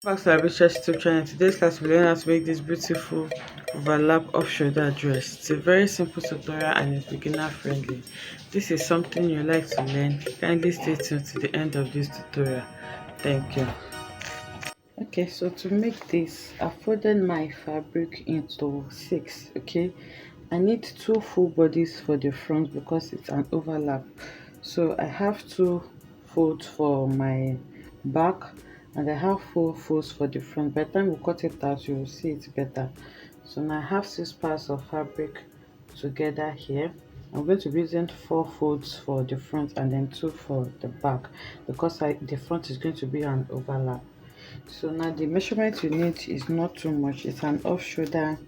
Back to our research YouTube channel. Today's class we're learning how to make this beautiful overlap off shoulder dress. It's a very simple tutorial and it's beginner friendly. This is something you like to learn. Kindly stay tuned to the end of this tutorial. Thank you. Okay, so to make this, I folded my fabric into six. Okay, I need two full bodies for the front because it's an overlap. So I have two folds for my back and I have four folds for the front. By the time we cut it out, you will see it better. So now I have six parts of fabric together here. I'm going to be using four folds for the front and then two for the back because the front is going to be an overlap. So now the measurement you need is not too much. It's an off shoulder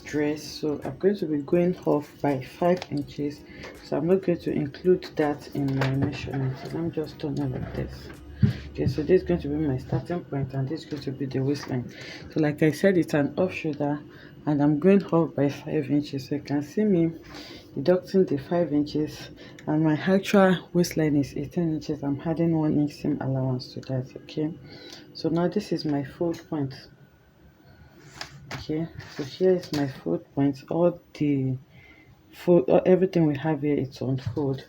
dress, so I'm going to be going off by 5 inches, so I'm not going to include that in my measurement. So let me just turn it like this. Okay, so this is going to be my starting point and this is going to be the waistline. So like I said, it's an off shoulder and I'm going off by 5 inches, so you can see me deducting the 5 inches and my actual waistline is 18 inches. I'm adding 1 inch seam allowance to that. Okay, so now this is my fold point. Okay, so here is my fold point. All the fold, everything we have here, it's on fold.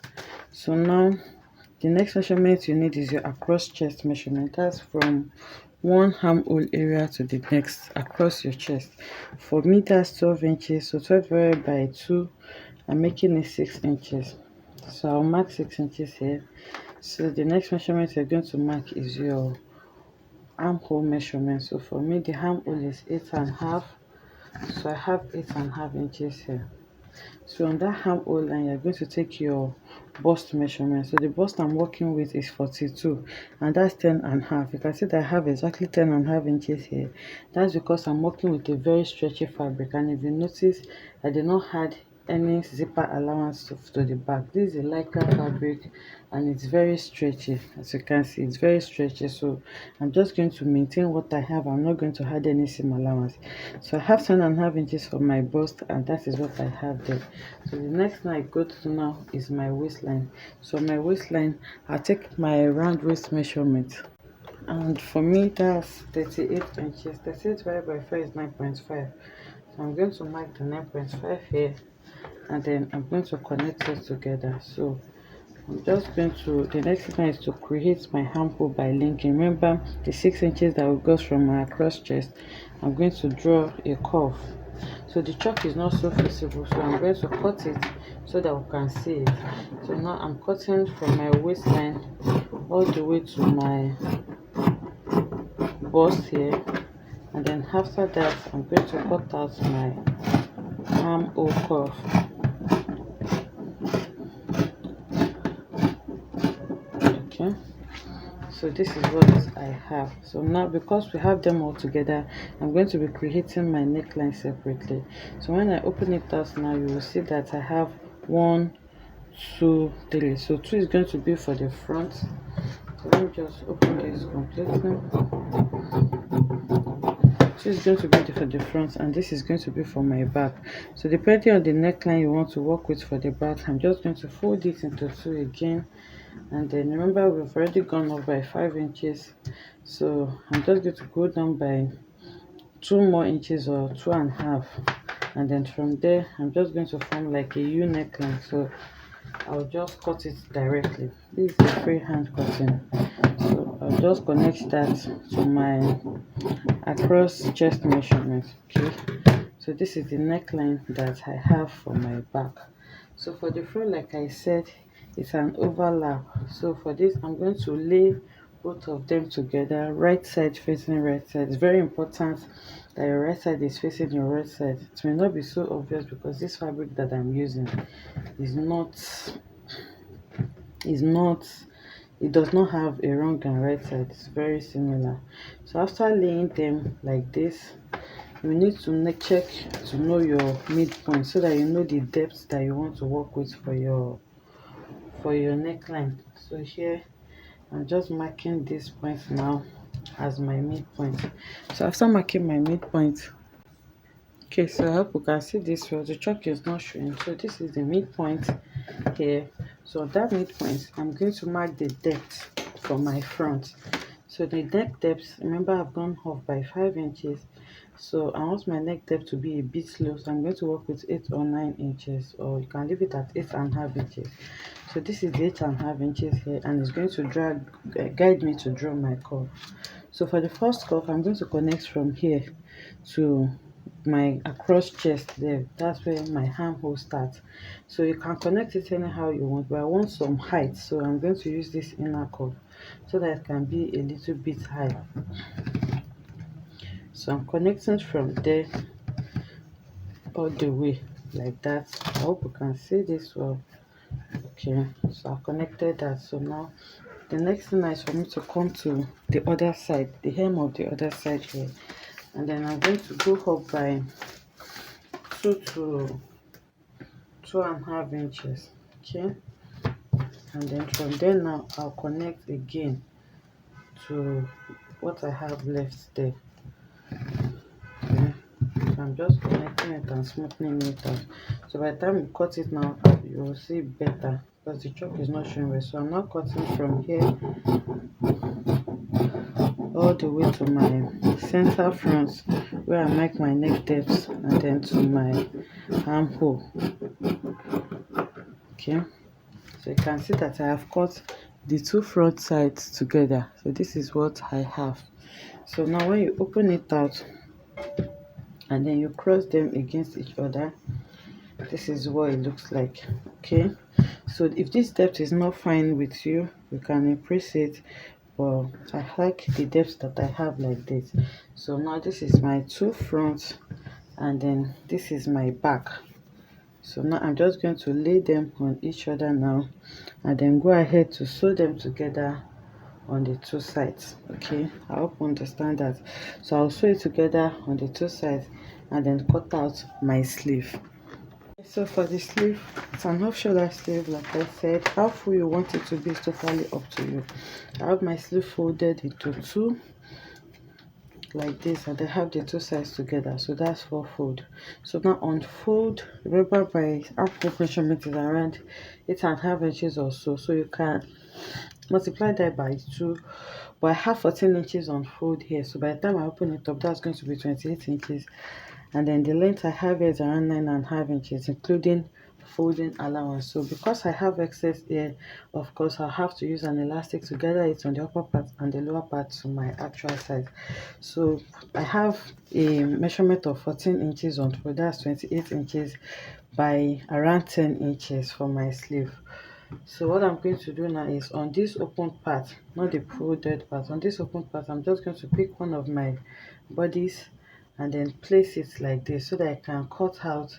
So now the next measurement you need is your across chest measurement. That's from one armhole area to the next across your chest. For me, that's 12 inches. So 12 divided by 2, I'm making it 6 inches. So I'll mark 6 inches here. So the next measurement you're going to mark is your armhole measurement. So for me, the armhole is 8.5. So I have 8.5 inches here. So on that armhole line, you're going to take your bust measurement. So the bust I'm working with is 42 and that's 10.5. You can see that I have exactly 10.5 inches here. That's because I'm working with a very stretchy fabric, and if you notice, I did not add any zipper allowance to the back. This is a lycra fabric and it's very stretchy. As you can see, it's very stretchy, so I'm just going to maintain what I have. I'm not going to add any seam allowance. So I have 10.5 inches for my bust and that is what I have there. So the next thing I go to now is my waistline. So my waistline, I'll take my round waist measurement, and for me that's 38 inches. 38 divided by 4 is 9.5. So I'm going to mark the 9.5 here and then I'm going to connect it together. So I'm just going to, the next thing is to create my armhole by linking. Remember the 6 inches that will go from my across chest. I'm going to draw a curve. So the chalk is not so visible, so I'm going to cut it so that we can see it. So now I'm cutting from my waistline all the way to my bust here, and then after that I'm going to cut out my armhole curve. Okay, so this is what I have. So now because we have them all together, I'm going to be creating my neckline separately. So when I open it out now, you will see that I have 1, 2, 3. So 2 is going to be for the front. So let me just open this completely. 2 is going to be for the front and this is going to be for my back. So depending on the neckline you want to work with for the back, I'm just going to fold it into 2 again. And then remember, we've already gone up by 5 inches, so I'm just going to go down by 2 more inches or 2.5, and then from there I'm just going to form like a U neckline. So I'll just cut it directly. This is a freehand cutting, so I'll just connect that to my across chest measurement. Okay, so this is the neckline that I have for my back. So for the front, like I said, it's an overlap. So for this, I'm going to lay both of them together, right side facing right side. It's very important that your right side is facing your right side. It may not be so obvious because this fabric that I'm using is not it does not have a wrong and right side. It's very similar. So after laying them like this, you need to check to know your midpoint so that you know the depth that you want to work with for your neckline. So here I'm just marking this point now as my midpoint. So after marking my midpoint, okay, so I hope you can see this well. The chalk is not showing, so this is the midpoint here. So that midpoint, I'm going to mark the depth for my front. So So the neck depth, remember I've gone off by 5 inches. So I want my neck depth to be a bit low, so I'm going to work with 8 or 9 inches, or you can leave it at 8.5 inches. So this is the 8.5 inches here, and it's going to guide me to draw my curve. So for the first curve, I'm going to connect from here to my across chest there. That's where my armhole starts. So you can connect it anyhow you want, but I want some height, so I'm going to use this inner curve so that it can be a little bit high. So I'm connecting from there all the way like that. I hope you can see this well. Okay, so I've connected that. So now the next thing is for me to come to the other side, the hem of the other side here, and then I'm going to go up by 2 to 2.5 inches. Okay, and then from there now I'll connect again to what I have left there. Okay, so I'm just connecting it and smoothing it out. So by the time you cut it now, you will see better because the chalk is not showing well. So I'm not cutting from here all the way to my center front where I make my neck depth, and then to my armhole. Okay, so you can see that I have cut the two front sides together. So this is what I have. So now when you open it out and then you cross them against each other, this is what it looks like. Okay, so if this depth is not fine with you, you can increase it, but I like the depth that I have like this. So now this is my two front, and then this is my back. So now I'm just going to lay them on each other now, and then go ahead to sew them together on the two sides. Okay, I hope you understand that. So I'll sew it together on the two sides and then cut out my sleeve. So for the sleeve, it's an off shoulder sleeve. Like I said, how full you want it to be is totally up to you. I have my sleeve folded into two like this, and I have the two sides together, so that's 4 fold. So now unfold. Remember my armhole measurement is around 8.5 inches or so, so you can multiply that by 2. But I have 14 inches on fold here, so by the time I open it up, that's going to be 28 inches, and then the length I have here is around 9.5 inches, including folding allowance. So because I have excess here, of course I'll have to use an elastic to gather it on the upper part and the lower part to my actual size. So I have a measurement of 14 inches on fold, that's 28 inches by around 10 inches for my sleeve. So what I'm going to do now is on this open part, not the folded part, on this open part, I'm just going to pick one of my bodies and then place it like this so that I can cut out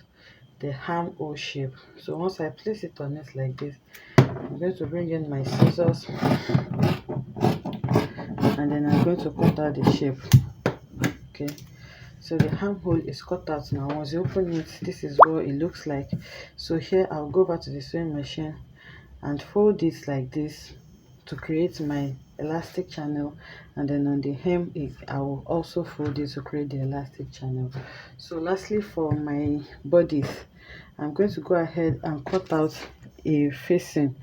the armhole shape. So once I place it on it like this, I'm going to bring in my scissors, and then I'm going to cut out the shape. Okay, so the armhole is cut out now. Once you open it, this is what it looks like. So here I'll go back to the sewing machine and fold it like this to create my elastic channel, and then on the hem I will also fold it to create the elastic channel. So lastly, for my bodice, I'm going to go ahead and cut out a facing.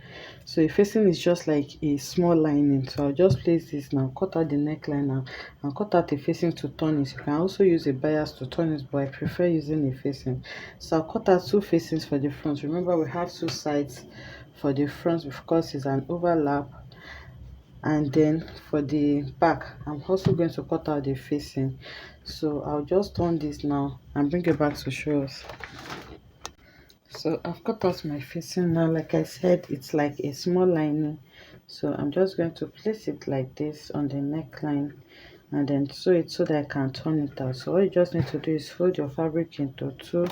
So a facing is just like a small lining, so I'll just place this now, cut out the neckline now, and cut out a facing to turn it. You can also use a bias to turn it, but I prefer using a facing. So I'll cut out two facings for the front. Remember, we have two sides for the front because it's an overlap, and then for the back I'm also going to cut out the facing. So I'll just turn this now and bring it back to show us. So I've cut out my facing now. Like I said, it's like a small lining, so I'm just going to place it like this on the neckline and then sew it so that I can turn it out. So all you just need to do is fold your fabric into two,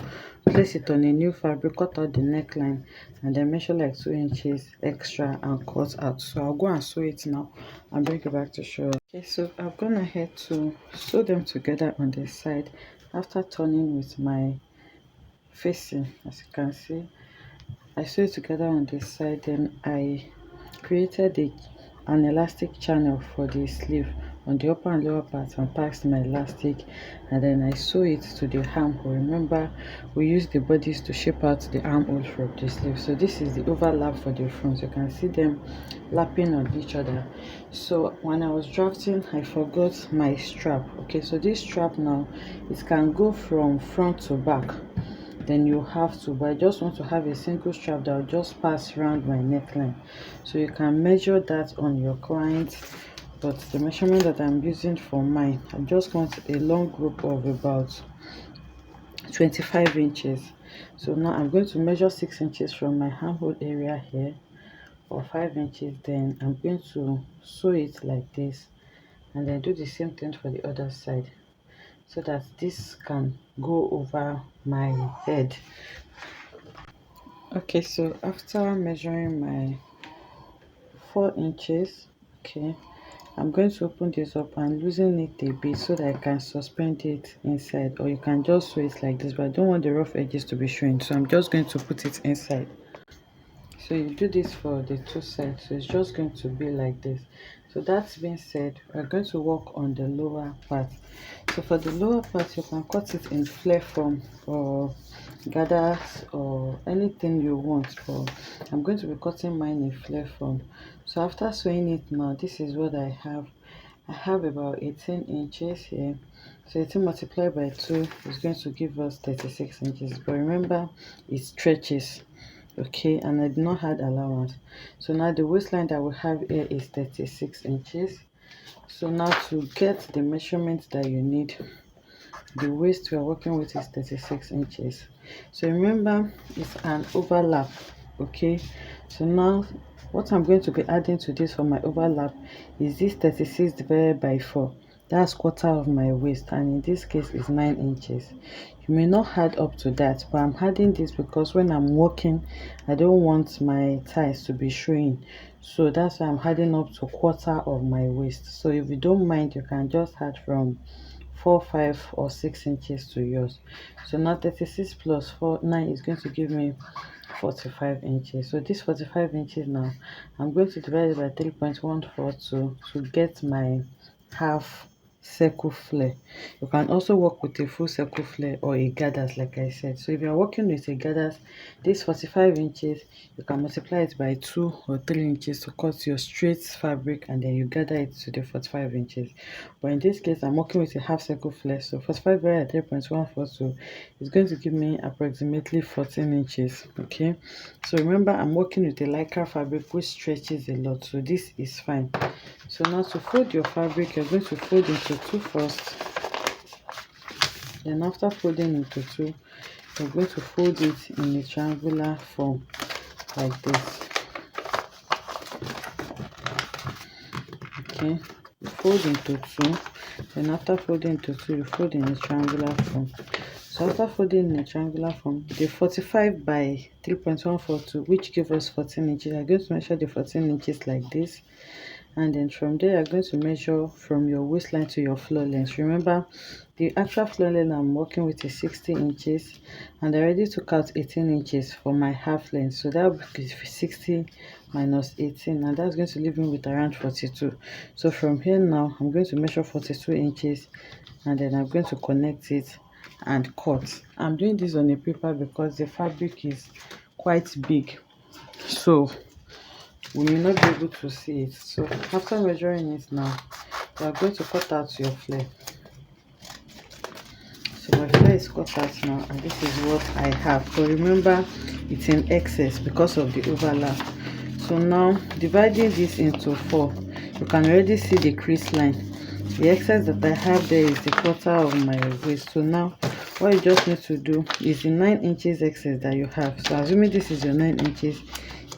place it on a new fabric, cut out the neckline, and then measure like 2 inches extra and cut out. So I'll go and sew it now and bring it back to show. Okay, so I've gone ahead to sew them together on the side after turning with my facing. As you can see, I sew it together on this side, then I created an elastic channel for the sleeve on the upper and lower part and past my elastic, and then I sew it to the armhole. Remember, we use the bodice to shape out the armhole from the sleeve. So this is the overlap for the front. You can see them lapping on each other. So when I was drafting, I forgot my strap. Okay, so this strap now, it can go from front to back, then you have to, but I just want to have a single strap that will just pass around my neckline. So you can measure that on your client, but the measurement that I'm using for mine, I just want a long rope of about 25 inches. So now I'm going to measure 6 inches from my armhole area here, or 5 inches. Then I'm going to sew it like this, and then do the same thing for the other side, so that this can go over my head. Okay, so after measuring my 4 inches, okay, I'm going to open this up and loosen it a bit so that I can suspend it inside, or you can just sew it like this, but I don't want the rough edges to be showing, so I'm just going to put it inside. So you do this for the two sides, so it's just going to be like this. So that's being said, we're going to work on the lower part. So for the lower part, you can cut it in flare form or gathers or anything you want, but I'm going to be cutting mine in flare form. So after sewing it now, this is what I have. I have about 18 inches here. So 18 multiplied by 2 is going to give us 36 inches, but remember, it stretches. Okay, and I did not add allowance. So now the waistline that we have here is 36 inches. So now to get the measurement that you need, the waist we are working with is 36 inches. So remember, it's an overlap. Okay, so now what I'm going to be adding to this for my overlap is this 36 divided by 4. That's quarter of my waist, and in this case is 9 inches. You may not add up to that, but I'm adding this because when I'm walking, I don't want my thighs to be showing, so that's why I'm adding up to quarter of my waist. So if you don't mind, you can just add from 4, 5 or 6 inches to yours. So now 36 plus 4, 9 is going to give me 45 inches. So this 45 inches now, I'm going to divide it by 3.142 to get my half circle flare. You can also work with a full circle flare or a gathers, like I said. So if you're working with a gathers, this 45 inches, you can multiply it by 2 or 3 inches to cut your straight fabric, and then you gather it to the 45 inches. But in this case, I'm working with a half circle flare, so 45 divided by 3.142 is going to give me approximately 14 inches. Okay, so remember, I'm working with a lycra fabric which stretches a lot, so this is fine. So now to fold your fabric, you're going to fold into two first. Then after folding into two, you're going to fold it in a triangular form like this. Okay, you fold into two. Then after folding into two, you fold in a triangular form. So after folding in a triangular form, the 45 by 3.142, which gives us 14 inches, I'm going to measure the 14 inches like this. And then from there, you're going to measure from your waistline to your floor length. Remember, the actual floor length I'm working with is 60 inches, and I already took out 18 inches for my half length, so that would be 60 minus 18, and that's going to leave me with around 42. So from here now, I'm going to measure 42 inches, and then I'm going to connect it and cut. I'm doing this on a paper because the fabric is quite big, so we may not be able to see it. So after measuring it now, we are going to cut out your flare. So my flare is cut out now, and this is what I have. So remember, it's in excess because of the overlap. So now dividing this into 4, you can already see the crease line. The excess that I have there is the quarter of my waist. So now what you just need to do is the 9 inches excess that you have. So assuming this is your 9 inches,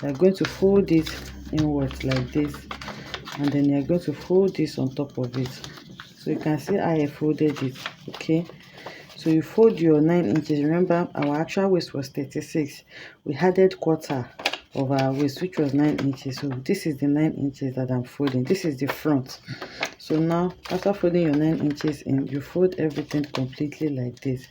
you are going to fold it inwards like this, and then you're going to fold this on top of it. So you can see how I folded it. Okay, so you fold your 9 inches. Remember, our actual waist was 36. We added quarter of our waist, which was 9 inches. So this is the 9 inches that I'm folding. This is the front. So now after folding your 9 inches in, you fold everything completely like this.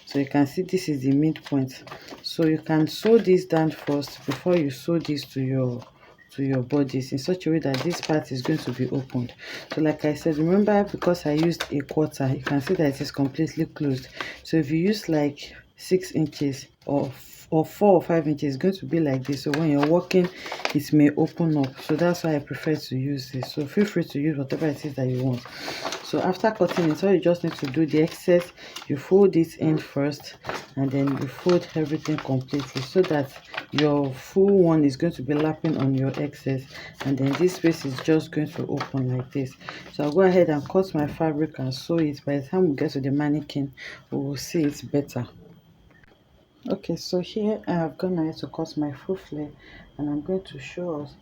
So you can see this is the midpoint. So you can sew this down first before you sew this to your to your bodice in such a way that this part is going to be opened. So like I said, remember, because I used a quarter, you can see that it is completely closed. So if you use like 6 inches or 4 or 5 inches, it's going to be like this. So when you're walking, it may open up. So that's why I prefer to use this. So feel free to use whatever it is that you want. So after cutting it, all you just need to do, the excess, you fold it in first, and then you fold everything completely so that your full one is going to be lapping on your excess, and then this space is just going to open like this. So I'll go ahead and cut my fabric and sew it. By the time we get to the mannequin, we will see it better. Okay, so here I have gone ahead to cut my full flare, and I'm going to show us.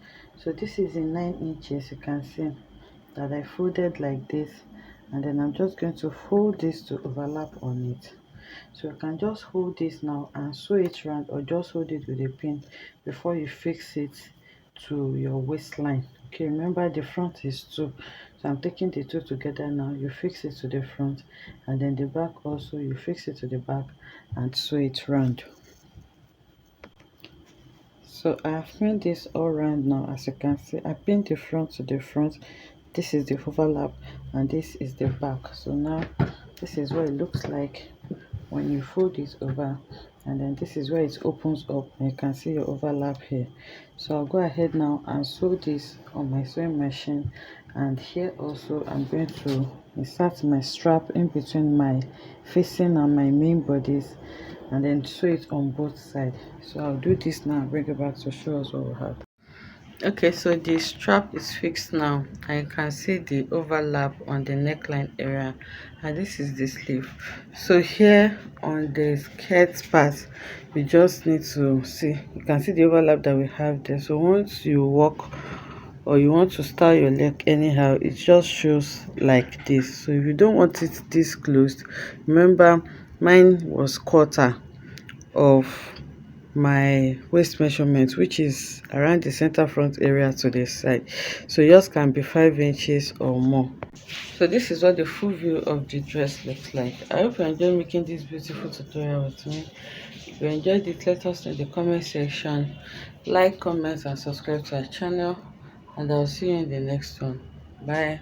So this is in 9 inches. You can see that I folded like this, and then I'm just going to fold this to overlap on it. So you can just hold this now and sew it round, or just hold it with a pin before you fix it to your waistline. Okay, remember the front is 2, so I'm taking the 2 together now. You fix it to the front, and then the back also, you fix it to the back and sew it round. So I have pinned this all round now. As you can see, I pinned the front to the front. This is the overlap, and this is the back. So now this is what it looks like when you fold it over, and then this is where it opens up, and you can see your overlap here. So I'll go ahead now and sew this on my sewing machine, and here also I'm going to insert my strap in between my facing and my main bodice, and then sew it on both sides. So I'll do this now and bring it back to show us what we have. Okay, so the strap is fixed now, and you can see the overlap on the neckline area, and this is the sleeve. So here on the skirt part, we just need to see, you can see the overlap that we have there. So once you walk or you want to style your leg anyhow, it just shows like this. So if you don't want it this closed, remember mine was quarter of my waist measurement, which is around the center front area to the side. So yours can be 5 inches or more. So this is what the full view of the dress looks like. I hope you enjoyed making this beautiful tutorial with me. If you enjoyed it, let us know in the comment section. Like, comment and subscribe to our channel, and I'll see you in the next one. Bye.